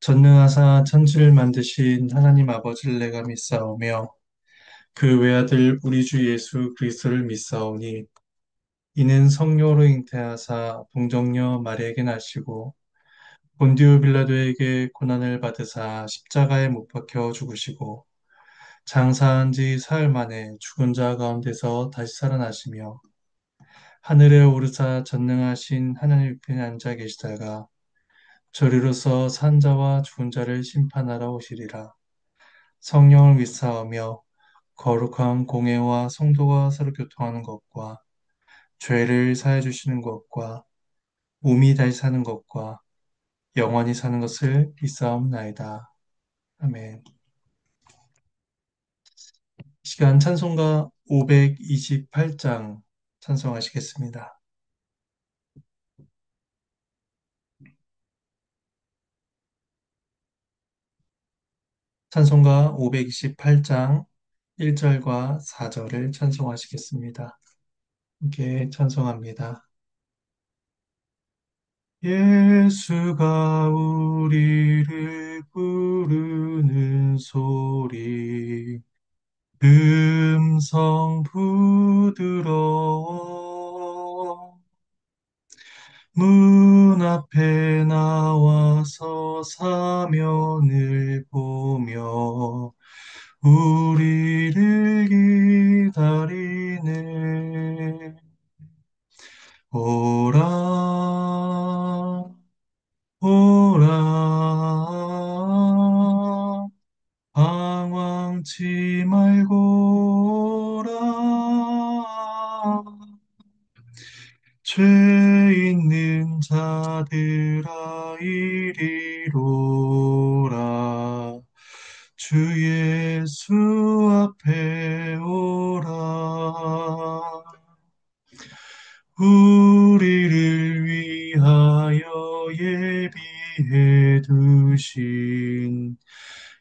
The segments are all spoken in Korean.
전능하사 천지를 만드신 하나님 아버지를 내가 믿사오며 그 외아들 우리 주 예수 그리스도를 믿사오니 이는 성령으로 잉태하사 동정녀 마리아에게 나시고 본디오 빌라도에게 고난을 받으사 십자가에 못 박혀 죽으시고 장사한 지 사흘 만에 죽은 자 가운데서 다시 살아나시며 하늘에 오르사 전능하신 하나님 우편에 앉아 계시다가 저리로서 산 자와 죽은 자를 심판하러 오시리라. 성령을 믿사오며 거룩한 공예와 성도가 서로 교통하는 것과 죄를 사해 주시는 것과 몸이 다시 사는 것과 영원히 사는 것을 믿사옵나이다. 아멘. 시간 찬송가 528장 찬송하시겠습니다. 찬송가 528장 1절과 4절을 찬송하시겠습니다. 함께 찬송합니다. 예수가 우리를 부르는 소리 음성 부드러워 문 앞에 나와서 사면을 보며 우리를 기다리네. 오라 오라 방황치 말고 오라 죄 있는 자들아 이리로라 주 예수 앞에 오라 우리를 위하여 예비해 두신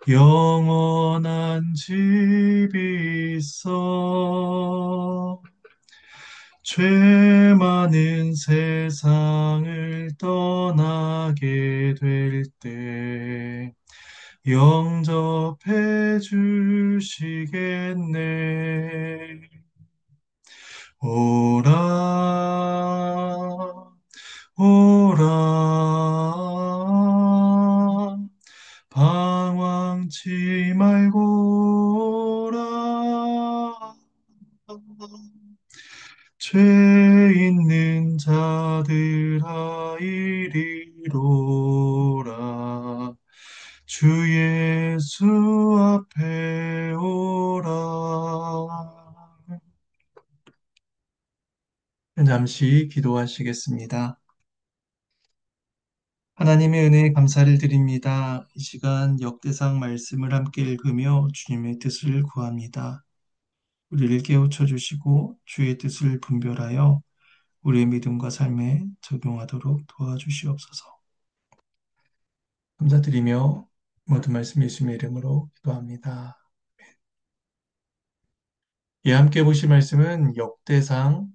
영원한 집이 있어 죄 많은 세상을 떠나게 될 때 영접해 주시겠네. 오라, 오라, 방황치 말고 오라. 죄 있는 자들아 이리로라 주 예수 앞에 오라. 잠시 기도하시겠습니다. 하나님의 은혜에 감사를 드립니다. 이 시간 역대상 말씀을 함께 읽으며 주님의 뜻을 구합니다. 우리를 깨우쳐 주시고 주의 뜻을 분별하여 우리의 믿음과 삶에 적용하도록 도와주시옵소서. 감사드리며 모든 말씀 예수님의 이름으로 기도합니다. 예, 함께 보실 말씀은 역대상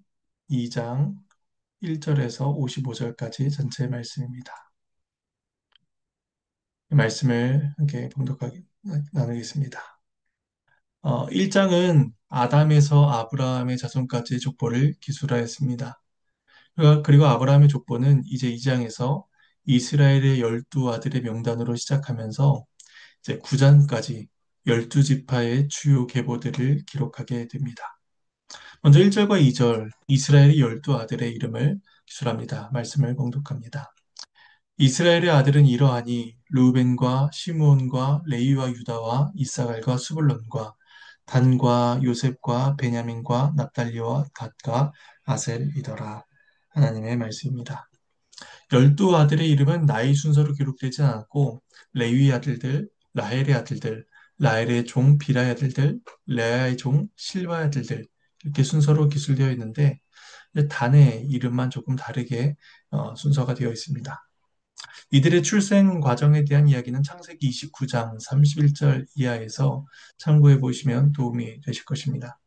2장 1절에서 55절까지 전체 말씀입니다. 이 말씀을 함께 봉독하게 나누겠습니다. 1장은 아담에서 아브라함의 자손까지의 족보를 기술하였습니다. 그리고 아브라함의 족보는 이제 2장에서 이스라엘의 12아들의 명단으로 시작하면서 이제 9장까지 12지파의 주요 계보들을 기록하게 됩니다. 먼저 1절과 2절, 이스라엘의 12아들의 이름을 기술합니다. 말씀을 봉독합니다. 이스라엘의 아들은 이러하니 루벤과 시므온과 레위와 유다와 이사갈과 수불론과 단과 요셉과 베냐민과 납달리와 갓과 아셀이더라. 하나님의 말씀입니다. 12아들의 이름은 나이 순서로 기록되지 않았고 레위 아들들, 라헬의 아들들, 라헬의 종 비라의 아들들, 레아의 종 실바의 아들들 이렇게 순서로 기술되어 있는데 단의 이름만 조금 다르게 순서가 되어 있습니다. 이들의 출생 과정에 대한 이야기는 창세기 29장 31절 이하에서 참고해 보시면 도움이 되실 것입니다.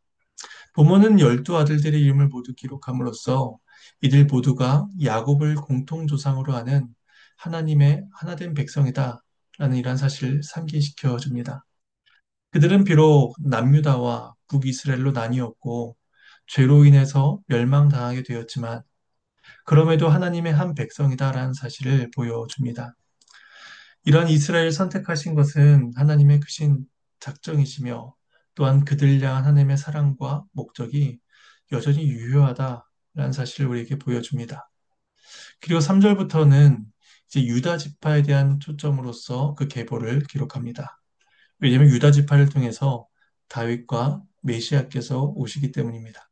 본문은 12아들들의 이름을 모두 기록함으로써 이들 모두가 야곱을 공통조상으로 하는 하나님의 하나된 백성이다 이란 사실을 상기시켜 줍니다. 그들은 비록 남유다와 북이스라엘로 나뉘었고 죄로 인해서 멸망당하게 되었지만 그럼에도 하나님의 한 백성이다라는 사실을 보여줍니다. 이런 이스라엘을 선택하신 것은 하나님의 크신 작정이시며 또한 그들 향한 하나님의 사랑과 목적이 여전히 유효하다라는 사실을 우리에게 보여줍니다. 그리고 3절부터는 이제 유다 지파에 대한 초점으로서 그 계보를 기록합니다. 왜냐하면 유다 지파를 통해서 다윗과 메시아께서 오시기 때문입니다.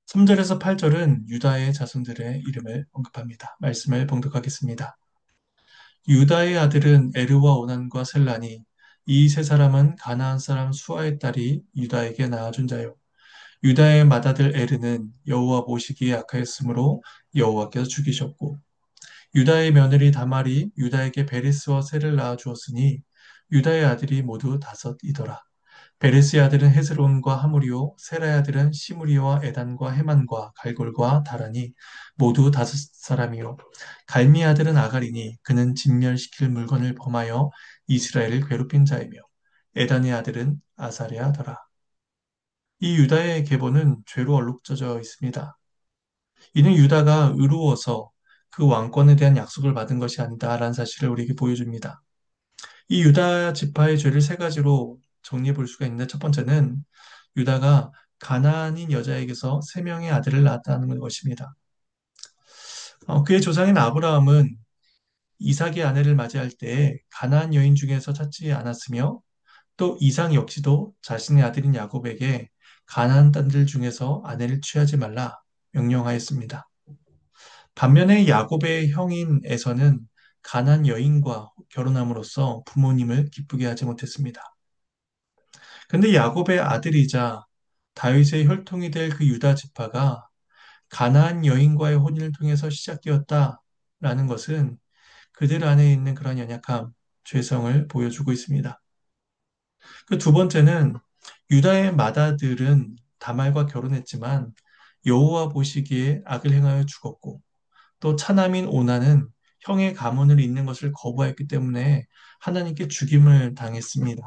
3절에서 8절은 유다의 자손들의 이름을 언급합니다. 말씀을 봉독하겠습니다. 유다의 아들은 에르와 오난과 셀라니 이 세 사람은 가나안 사람 수아의 딸이 유다에게 낳아준 자요. 유다의 맏아들 에르는 여호와 보시기에 악하였으므로 여호와께서 죽이셨고 유다의 며느리 다말이 유다에게 베레스와 셀을 낳아 주었으니 유다의 아들이 모두 다섯이더라. 베레스의 아들은 헤스론과 하무리오, 셀의 아들은 시므리와 에단과 헤만과 갈골과 다라니 모두 다섯 사람이요. 갈미의 아들은 아가리니 그는 진멸시킬 물건을 범하여 이스라엘을 괴롭힌 자이며 에단의 아들은 아사랴더라. 이 유다의 계보는 죄로 얼룩져져 있습니다. 이는 유다가 의로워서 그 왕권에 대한 약속을 받은 것이 아니다라는 사실을 우리에게 보여줍니다. 이 유다 지파의 죄를 세 가지로 정리해 볼 수가 있는데 첫 번째는 유다가 가나안인 여자에게서 세 명의 아들을 낳았다는 것입니다. 그의 조상인 아브라함은 이삭의 아내를 맞이할 때 가나안 여인 중에서 찾지 않았으며 또 이삭 역시도 자신의 아들인 야곱에게 가나안 딸들 중에서 아내를 취하지 말라 명령하였습니다. 반면에 야곱의 형인 에서는 가나안 여인과 결혼함으로써 부모님을 기쁘게 하지 못했습니다. 근데 야곱의 아들이자 다윗의 혈통이 될 그 유다 지파가 가나안 여인과의 혼인을 통해서 시작되었다라는 것은 그들 안에 있는 그런 연약함, 죄성을 보여주고 있습니다. 그 두 번째는 유다의 맏아들은 다말과 결혼했지만 여호와 보시기에 악을 행하여 죽었고 또 차남인 오나는 형의 가문을 잇는 것을 거부하였기 때문에 하나님께 죽임을 당했습니다.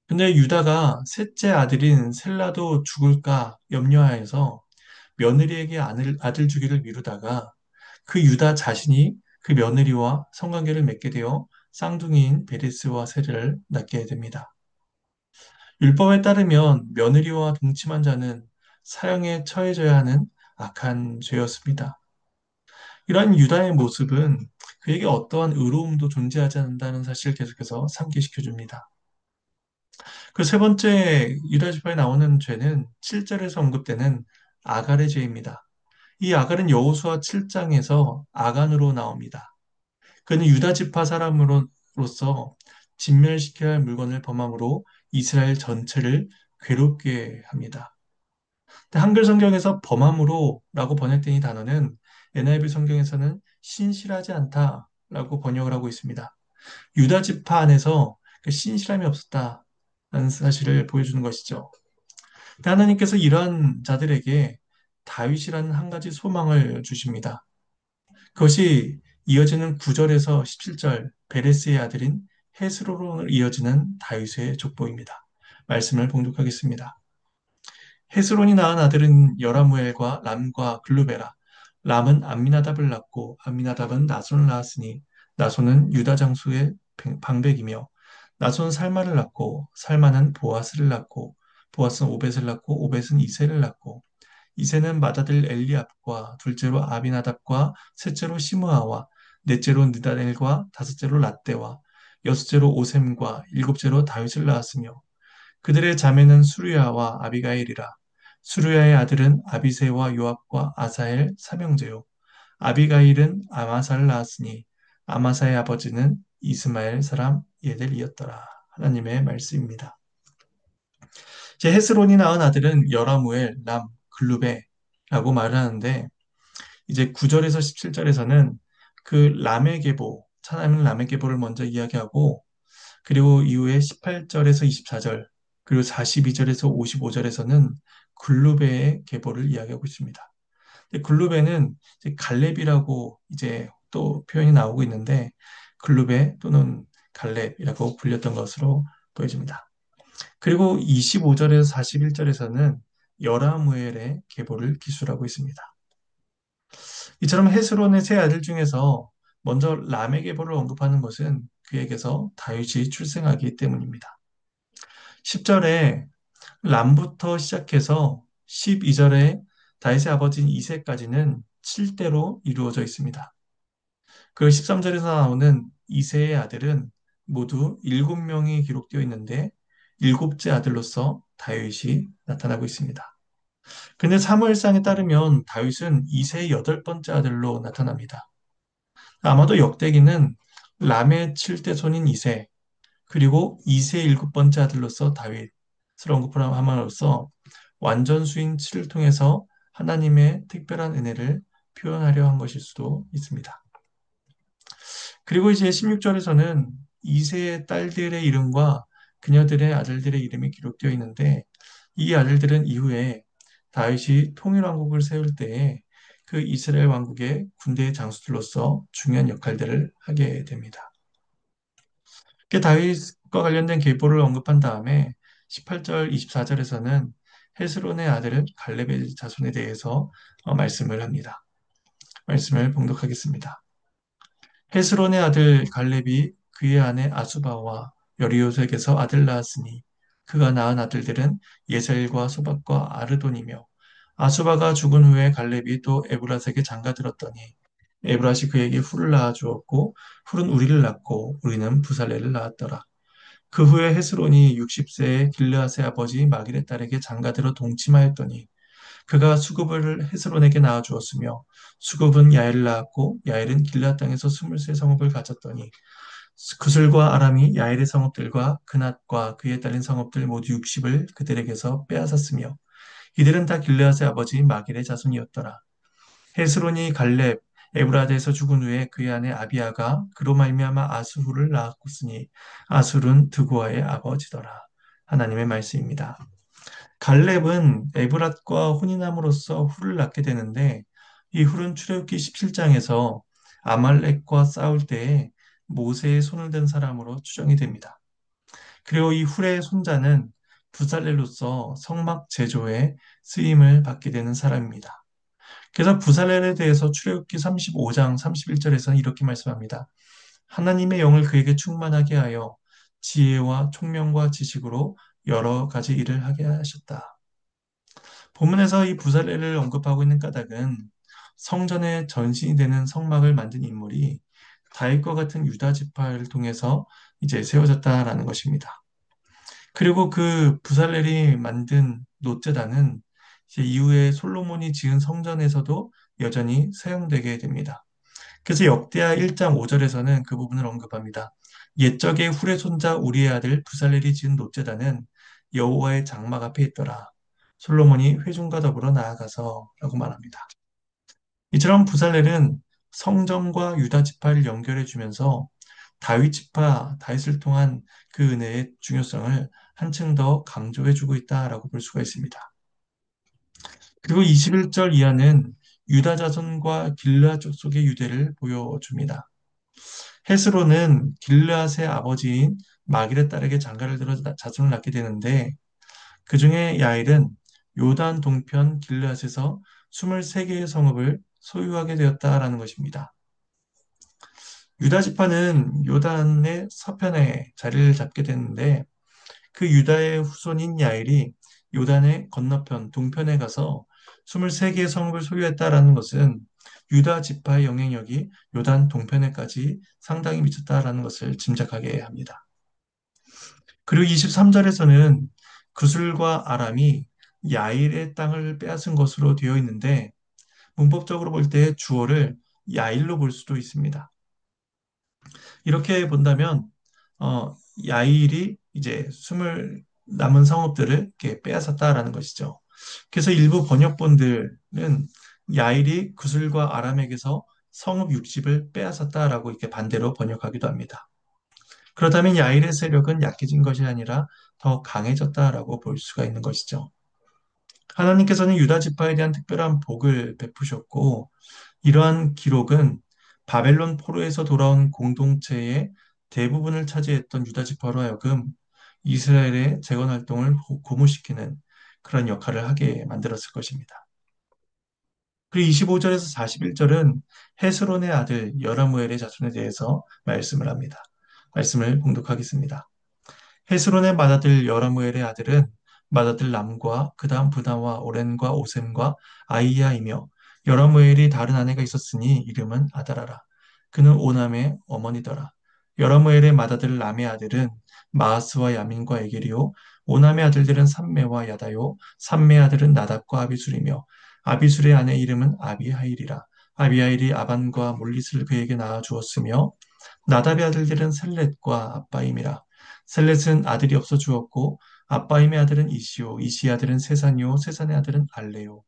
근데 유다가 셋째 아들인 셀라도 죽을까 염려하여서 며느리에게 아들 주기를 미루다가 그 유다 자신이 그 며느리와 성관계를 맺게 되어 쌍둥이인 베레스와 세를 낳게 됩니다. 율법에 따르면 며느리와 동침한 자는 사형에 처해져야 하는 악한 죄였습니다. 이러한 유다의 모습은 그에게 어떠한 의로움도 존재하지 않는다는 사실을 계속해서 상기시켜 줍니다. 그 세 번째 유다 지파에 나오는 죄는 7절에서 언급되는 아갈의 죄입니다. 이 아갈은 여호수아 7장에서 아간으로 나옵니다. 그는 유다 지파 사람으로서 진멸시켜야 할 물건을 범함으로 이스라엘 전체를 괴롭게 합니다. 근데 한글 성경에서 범함으로라고 번역된 이 단어는 NIV 성경에서는 신실하지 않다라고 번역을 하고 있습니다. 유다 지파 안에서 그 신실함이 없었다라는 사실을 보여주는 것이죠. 근데 하나님께서 이러한 자들에게 다윗이라는 한 가지 소망을 주십니다. 그것이 이어지는 9절에서 17절 베레스의 아들인 헤스로로 이어지는 다윗의 족보입니다. 말씀을 봉독하겠습니다. 헤스론이 낳은 아들은 여라무엘과 람과 글루베라. 람은 암미나답을 낳고 암미나답은 나손을 낳았으니 나손은 유다 장수의 방백이며 나손은 살마를 낳고 살마는 보아스를 낳고 보아스는 오벳을 낳고 오벳은 이세를 낳고 이세는 맏아들 엘리압과 둘째로 아비나답과 셋째로 시므아와 넷째로 느다넬과 다섯째로 lat대와 여섯째로 오셈과 일곱째로 다윗을 낳았으며 그들의 자매는 수르야와 아비가일이라. 수르야의 아들은 아비새와 요압과 아사엘 삼형제요. 아비가일은 아마사를 낳았으니 아마사의 아버지는 이스마엘 사람 예델이었더라. 하나님의 말씀입니다. 제 헤스론이 낳은 아들은 여라무엘, 람, 글루베라고 말을 하는데 이제 9절에서 17절에서는 그 람의 계보, 차남인 람의 계보를 먼저 이야기하고 그리고 이후에 18절에서 24절, 그리고 42절에서 55절에서는 글루베의 계보를 이야기하고 있습니다. 근데 글루베는 이제 갈렙이라고 이제 또 표현이 나오고 있는데 글루베 또는 갈렙이라고 불렸던 것으로 보여집니다. 그리고 25절에서 41절에서는 여라무엘의 계보를 기술하고 있습니다. 이처럼 헤스론의 세 아들 중에서 먼저 람의 계보를 언급하는 것은 그에게서 다윗이 출생하기 때문입니다. 10절에 람부터 시작해서 12절에 다윗의 아버지인 이세까지는 7대로 이루어져 있습니다. 그 13절에서 나오는 이세의 아들은 모두 7명이 기록되어 있는데 일곱째 아들로서 다윗이 나타나고 있습니다. 근데 사무엘상에 따르면 다윗은 이세의 8번째 아들로 나타납니다. 아마도 역대기는 람의 7대 손인 이세, 그리고 이세의 7번째 아들로서 다윗을 언급함으로써 완전수인 7을 통해서 하나님의 특별한 은혜를 표현하려 한 것일 수도 있습니다. 그리고 이제 16절에서는 이세의 딸들의 이름과 그녀들의 아들들의 이름이 기록되어 있는데 이 아들들은 이후에 다윗이 통일왕국을 세울 때에 그 이스라엘 왕국의 군대의 장수들로서 중요한 역할들을 하게 됩니다. 다윗과 관련된 계보를 언급한 다음에 18절, 24절에서는 헤스론의 아들 갈렙의 자손에 대해서 말씀을 합니다. 말씀을 봉독하겠습니다. 헤스론의 아들 갈렙이 그의 아내 아수바와 여리옷에게서 아들 낳았으니 그가 낳은 아들들은 예셀과 소박과 아르돈이며 아수바가 죽은 후에 갈렙이 또 에브라스에게 장가들었더니 에브라시 그에게 훌을 낳아 주었고 훌은 우리를 낳고 우리는 부살레를 낳았더라. 그 후에 헤스론이 60세의 길르앗의 아버지 마길의 딸에게 장가들어 동침하였더니 그가 수급을 헤스론에게 낳아 주었으며 수급은 야엘을 낳았고 야엘은 길르앗 땅에서 23 성읍을 가졌더니 구슬과 아람이 야엘의 성읍들과 그낫과 그에 딸린 성읍들 모두 60을 그들에게서 빼앗았으며 이들은 다 길르앗의 아버지 마길의 자손이었더라. 헤스론이 갈렙 에브라드에서 죽은 후에 그의 아내 아비아가 그로 말미암아 아스훌을 낳았으니 아술은 드고아의 아버지더라. 하나님의 말씀입니다. 갈렙은 에브랏과 혼인함으로써 훌을 낳게 되는데 이 훌은 출애굽기 17장에서 아말렉과 싸울 때에 모세의 손을 든 사람으로 추정이 됩니다. 그리고 이 훌의 손자는 부살렐로서 성막 제조에 쓰임을 받게 되는 사람입니다. 그래서 부살렐에 대해서 출애굽기 35장 31절에서는 이렇게 말씀합니다. 하나님의 영을 그에게 충만하게 하여 지혜와 총명과 지식으로 여러 가지 일을 하게 하셨다. 본문에서 이 부살렐을 언급하고 있는 까닭은 성전의 전신이 되는 성막을 만든 인물이 다윗과 같은 유다 지파를 통해서 이제 세워졌다라는 것입니다. 그리고 그 부살렐이 만든 놋제단은 이제 이후에 솔로몬이 지은 성전에서도 여전히 사용되게 됩니다. 그래서 역대하 1장 5절에서는 그 부분을 언급합니다. 옛적에 훌의 손자 우리의 아들 부살렐이 지은 놋제단은 여호와의 장막 앞에 있더라. 솔로몬이 회중과 더불어 나아가서 라고 말합니다. 이처럼 부살렐은 성전과 유다 지파를 연결해 주면서 다윗 지파, 다윗을 통한 그 은혜의 중요성을 한층 더 강조해 주고 있다라고 볼 수가 있습니다. 그리고 21절 이하는 유다 자손과 길르앗 족속의 유대를 보여줍니다. 헤스로는 길르앗의 아버지인 마길의 딸에게 장가를 들어 자손을 낳게 되는데 그 중에 야일은 요단 동편 길르앗에서 23개의 성읍을 소유하게 되었다라는 것입니다. 유다 지파는 요단의 서편에 자리를 잡게 됐는데 그 유다의 후손인 야일이 요단의 건너편 동편에 가서 23개의 성읍을 소유했다라는 것은 유다 지파의 영향력이 요단 동편에까지 상당히 미쳤다라는 것을 짐작하게 합니다. 그리고 23절에서는 구슬과 아람이 야일의 땅을 빼앗은 것으로 되어 있는데 문법적으로 볼 때 주어를 야일로 볼 수도 있습니다. 이렇게 본다면 어, 야일이 이제 숨을 남은 성읍들을 이렇게 빼앗았다라는 것이죠. 그래서 일부 번역본들은 야일이 구슬과 아람에게서 성읍 60을 빼앗았다라고 이렇게 반대로 번역하기도 합니다. 그렇다면 야일의 세력은 약해진 것이 아니라 더 강해졌다라고 볼 수가 있는 것이죠. 하나님께서는 유다 지파에 대한 특별한 복을 베푸셨고 이러한 기록은 바벨론 포로에서 돌아온 공동체의 대부분을 차지했던 유다 지파로 하여금 이스라엘의 재건 활동을 고무시키는 그런 역할을 하게 만들었을 것입니다. 그리고 25절에서 41절은 헤스론의 아들 여라무엘의 자손에 대해서 말씀을 합니다. 말씀을 봉독하겠습니다. 헤스론의 맏아들 여라무엘의 아들은 맏아들 람과 그 다음 브나와 오렌과 오셈과 아이야이며 여라무엘이 다른 아내가 있었으니 이름은 아다라라. 그는 오남의 어머니더라. 여라무엘의 맏아들 람의 아들은 마하스와 야민과 에게리요. 오남의 아들들은 삼매와 야다요. 삼매의 아들은 나답과 아비술이며 아비술의 아내 이름은 아비하일이라. 아비하일이 아반과 몰릿을 그에게 낳아 주었으며 나답의 아들들은 셀렛과 아빠임이라. 셀렛은 아들이 없어 죽었고 아빠임의 아들은 이시오, 이시의 아들은 세산이요, 세산의 아들은 알레요.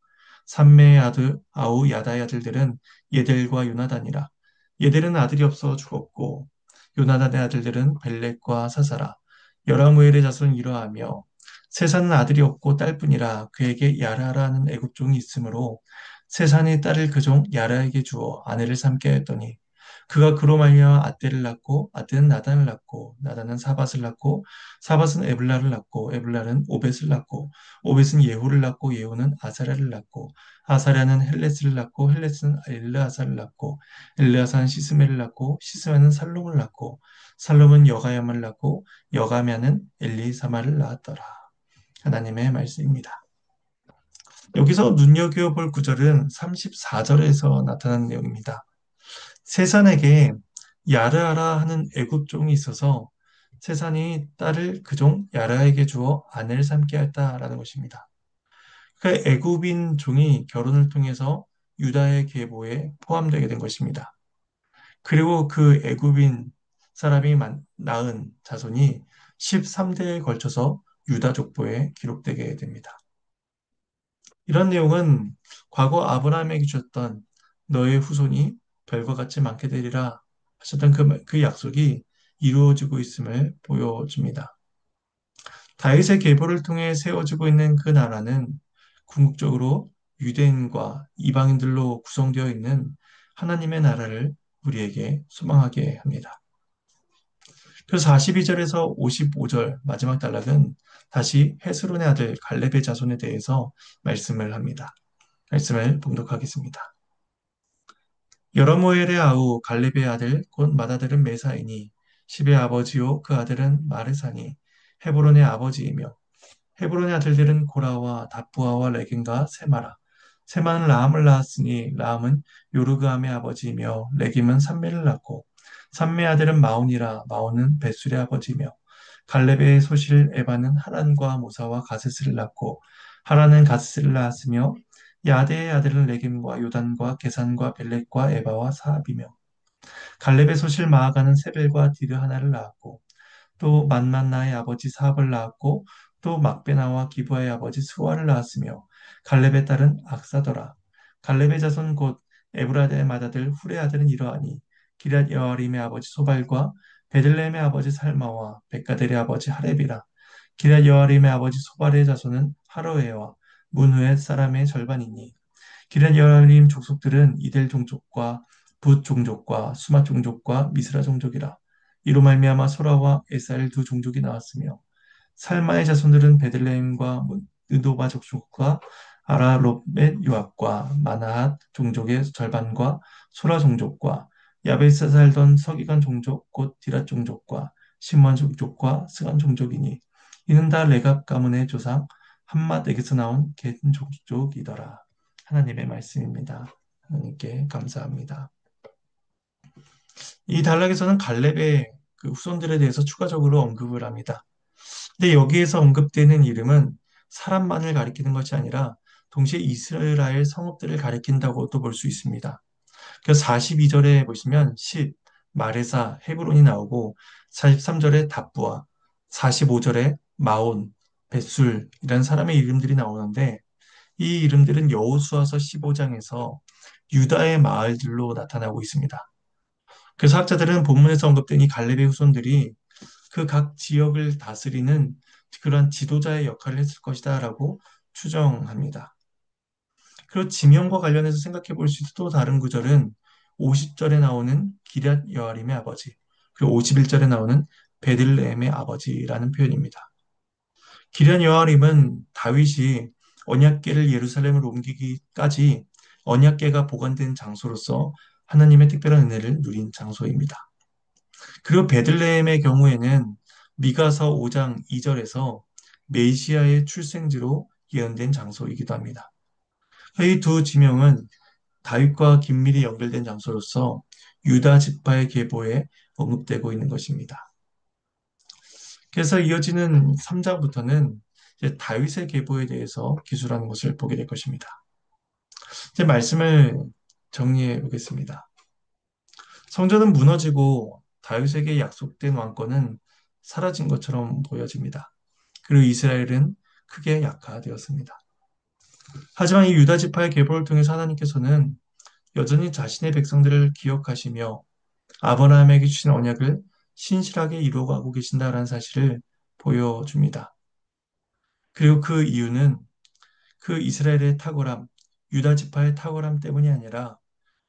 삼매의 아들 아우 야다의 아들들은 예델과 요나단이라. 예델은 아들이 없어 죽었고 요나단의 아들들은 벨렉과 사사라. 여라무엘의 자손은 이러하며 세산은 아들이 없고 딸뿐이라 그에게 야라라 하는 애굽종이 있으므로 세산이 딸을 그 종 야라에게 주어 아내를 삼게 하였더니 그가 그로 말미암아 아떼를 낳고 아떼는 나단을 낳고 나단은 사밧을 낳고 사밧은 에블라를 낳고 에블라는 오벳을 낳고 오벳은 예후를 낳고 예후는 아사랴를 낳고 아사랴는 헬레스를 낳고 헬레스는 엘르아사를 낳고 엘르아사는 시스메를 낳고 시스메는 살롬을 낳고 살롬은 여가야를 낳고 여가면은 엘리사마를 낳았더라. 하나님의 말씀입니다. 여기서 눈여겨볼 구절은 34절에서 나타난 내용입니다. 세산에게 야르하라 하는 애굽종이 있어서 세산이 딸을 그 종 야르에게 주어 아내를 삼게 했다라는 것입니다. 그 애굽인 종이 결혼을 통해서 유다의 계보에 포함되게 된 것입니다. 그리고 그 애굽인 사람이 낳은 자손이 13대에 걸쳐서 유다 족보에 기록되게 됩니다. 이런 내용은 과거 아브라함에게 주셨던 너의 후손이 별과 같이 많게 되리라 하셨던 그 약속이 이루어지고 있음을 보여줍니다. 다윗의 계보를 통해 세워지고 있는 그 나라는 궁극적으로 유대인과 이방인들로 구성되어 있는 하나님의 나라를 우리에게 소망하게 합니다. 그래서 42절에서 55절 마지막 단락은 다시 헤스론의 아들 갈렙의 자손에 대해서 말씀을 합니다. 말씀을 봉독하겠습니다. 여러모엘의 아우 갈렙의 아들 곧 맏아들은 메사이니 십의 아버지요 그 아들은 마르사니 헤브론의 아버지이며 헤브론의 아들들은 고라와 다부아와 레긴과 세마라. 세마는 라함을 낳았으니 라함은 요르그함의 아버지이며 레김은 삼매를 낳고 삼매 아들은 마온이라 마온은 벳술의 아버지이며 갈렙의 소실 에바는 하란과 모사와 가세스를 낳고 하란은 가세스를 낳았으며 야대의 아들은 레김과 요단과 게산과 벨렉과 에바와 사압이며 갈렙의 소실 마아가는 세벨과 디르 하나를 낳았고 또 만만나의 아버지 사압을 낳았고 또 막베나와 기부아의 아버지 스와를 낳았으며 갈렙의 딸은 악사더라. 갈렙의 자손 곧 에브라데의 맏아들 훌의 아들은 이러하니 기럇 여아림의 아버지 소발과 베들레헴의 아버지 살마와 백가델의 아버지 하렙이라. 기럇 여아림의 아버지 소발의 자손은 하로에와 문후의 사람의 절반이니 기럇 여아림 족속들은 이델 종족과 붓 종족과 수맛 종족과 미스라 종족이라. 이로 말미암아 소라와 에사엘 두 종족이 나왔으며 살마의 자손들은 베들레헴과 느도바 족속과 아라롯벳 요압과 마나핫 종족의 절반과 소라 종족과 야베스에 살던 서기관 종족 곧 디랏 종족과 심원 종족과 스간 종족이니 이는 다 레갑 가문의 조상 함맛에게서 나온 겐 종족이더라. 하나님의 말씀입니다. 하나님께 감사합니다. 이 단락에서는 갈렙의 그 후손들에 대해서 추가적으로 언급을 합니다. 근데 여기에서 언급되는 이름은 사람만을 가리키는 것이 아니라 동시에 이스라엘 성읍들을 가리킨다고도 볼 수 있습니다. 그래서 42절에 보시면 10, 마레사, 헤브론이 나오고 43절에 답부아, 45절에 마온, 벳술 이런 사람의 이름들이 나오는데 이 이름들은 여호수아서 15장에서 유다의 마을들로 나타나고 있습니다. 그래서 학자들은 본문에서 언급된 이 갈렙의 후손들이 그 각 지역을 다스리는 그런 지도자의 역할을 했을 것이다라고 추정합니다. 그리고 지명과 관련해서 생각해 볼 수 있는 또 다른 구절은 50절에 나오는 기럇 여아림의 아버지, 그리고 51절에 나오는 베들레헴의 아버지라는 표현입니다. 기럇 여아림은 다윗이 언약궤를 예루살렘으로 옮기기까지 언약궤가 보관된 장소로서 하나님의 특별한 은혜를 누린 장소입니다. 그리고 베들레헴의 경우에는 미가서 5장 2절에서 메시아의 출생지로 예언된 장소이기도 합니다. 이 두 지명은 다윗과 긴밀히 연결된 장소로서 유다 지파의 계보에 언급되고 있는 것입니다. 그래서 이어지는 3장부터는 이제 다윗의 계보에 대해서 기술하는 것을 보게 될 것입니다. 이제 말씀을 정리해 보겠습니다. 성전은 무너지고 다윗에게 약속된 왕권은 사라진 것처럼 보여집니다. 그리고 이스라엘은 크게 약화되었습니다. 하지만 이 유다 지파의 계보를 통해서 하나님께서는 여전히 자신의 백성들을 기억하시며 아브라함에게 주신 언약을 신실하게 이루어가고 계신다라는 사실을 보여줍니다. 그리고 그 이유는 그 이스라엘의 탁월함, 유다 지파의 탁월함 때문이 아니라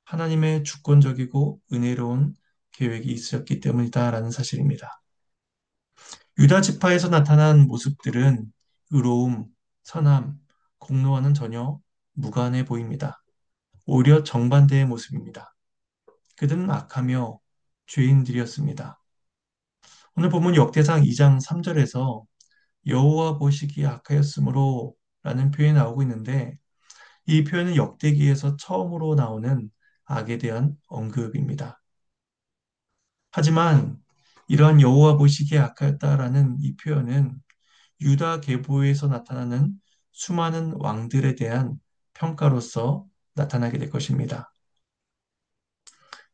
하나님의 주권적이고 은혜로운 계획이 있었기 때문이다라는 사실입니다. 유다 지파에서 나타난 모습들은 의로움, 선함, 공로와는 전혀 무관해 보입니다. 오히려 정반대의 모습입니다. 그들은 악하며 죄인들이었습니다. 오늘 본문 역대상 2장 3절에서 여호와 보시기에 악하였으므로 라는 표현이 나오고 있는데 이 표현은 역대기에서 처음으로 나오는 악에 대한 언급입니다. 하지만 이러한 여호와 보시기에 악하였다라는 이 표현은 유다 계보에서 나타나는 수많은 왕들에 대한 평가로서 나타나게 될 것입니다.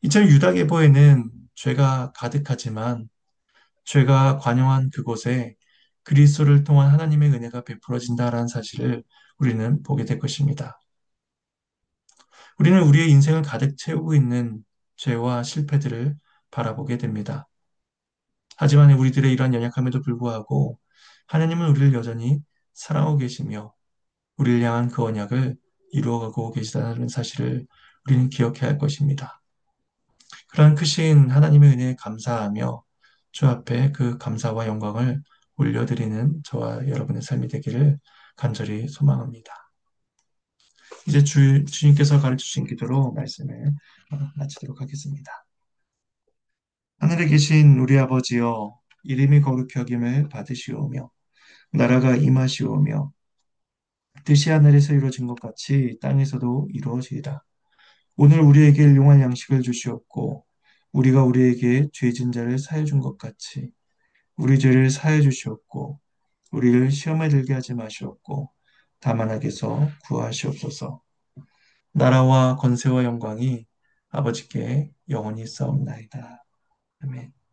이처럼 유다 계보에는 죄가 가득하지만 죄가 관영한 그곳에 그리스도를 통한 하나님의 은혜가 베풀어진다라는 사실을 우리는 보게 될 것입니다. 우리는 우리의 인생을 가득 채우고 있는 죄와 실패들을 바라보게 됩니다. 하지만 우리들의 이러한 연약함에도 불구하고 하나님은 우리를 여전히 사랑하고 계시며 우리를 향한 그 언약을 이루어가고 계시다는 사실을 우리는 기억해야 할 것입니다. 그러한 크신 하나님의 은혜에 감사하며 주 앞에 그 감사와 영광을 올려드리는 저와 여러분의 삶이 되기를 간절히 소망합니다. 이제 주님께서 가르쳐 주신 기도로 말씀을 마치도록 하겠습니다. 하늘에 계신 우리 아버지여, 이름이 거룩히 여김을 받으시오며 나라가 임하시오며 뜻이 하늘에서 이루어진 것 같이 땅에서도 이루어지이다. 오늘 우리에게 일용할 양식을 주시옵고 우리가 우리에게 죄진 자를 사해 준 것 같이 우리 죄를 사해 주시옵고 우리를 시험에 들게 하지 마시옵고 다만 악에서 구하시옵소서. 나라와 권세와 영광이 아버지께 영원히 있사옵나이다. 아멘.